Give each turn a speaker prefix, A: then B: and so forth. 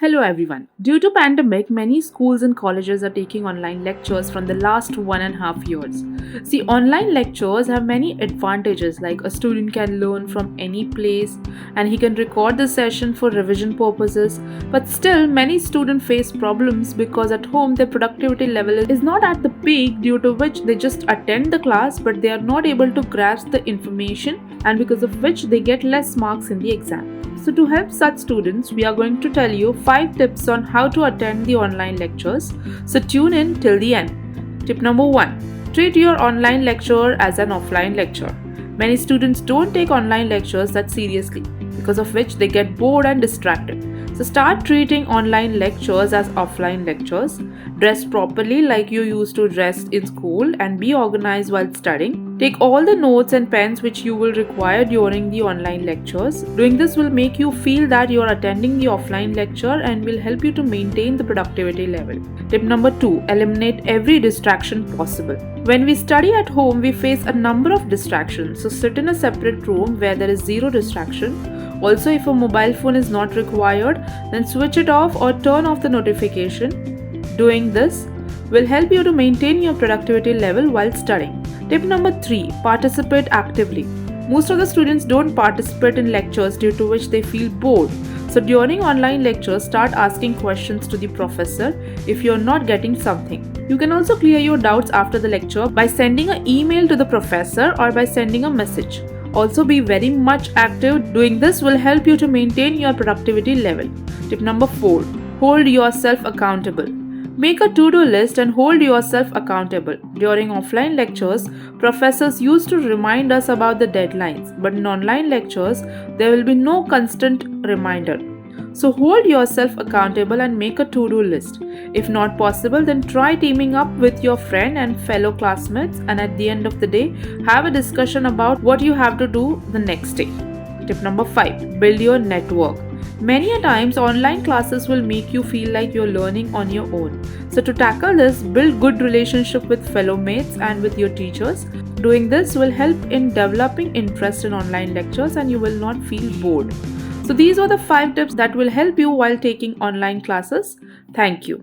A: Hello everyone. Due to pandemic, many schools and colleges are taking online lectures from the last 1.5 years. See, online lectures have many advantages like a student can learn from any place and he can record the session for revision purposes. But still, many students face problems because at home their productivity level is not at the peak, due to which they just attend the class but they are not able to grasp the information, and because of which they get less marks in the exam. So, to help such students, we are going to tell you 5 tips on how to attend the online lectures. So, tune in till the end. Tip number 1: treat your online lecture as an offline lecture. Many students don't take online lectures that seriously, because of which they get bored and distracted. So, start treating online lectures as offline lectures. Dress properly like you used to dress in school and be organized while studying. Take all the notes and pens which you will require during the online lectures. Doing this will make you feel that you are attending the offline lecture and will help you to maintain the productivity level. Tip number 2: eliminate every distraction possible. When we study at home, we face a number of distractions. So sit in a separate room where there is zero distraction. Also, if a mobile phone is not required, then switch it off or turn off the notification. Doing this will help you to maintain your productivity level while studying. Tip number 3: participate actively. Most of the students don't participate in lectures, due to which they feel bored. So during online lectures, start asking questions to the professor if you're not getting something. You can also clear your doubts after the lecture by sending an email to the professor or by sending a message. Also, be very much active. Doing this will help you to maintain your productivity level. Tip number 4: hold yourself accountable. Make a to-do list and hold yourself accountable. During offline lectures, professors used to remind us about the deadlines, but in online lectures, there will be no constant reminder. So hold yourself accountable and make a to-do list. If not possible, then try teaming up with your friend and fellow classmates, and at the end of the day, have a discussion about what you have to do the next day. Tip number 5: build your network. Many a times, online classes will make you feel like you're learning on your own. So to tackle this, build good relationship with fellow mates and with your teachers. Doing this will help in developing interest in online lectures and you will not feel bored. So these are the 5 tips that will help you while taking online classes. Thank you.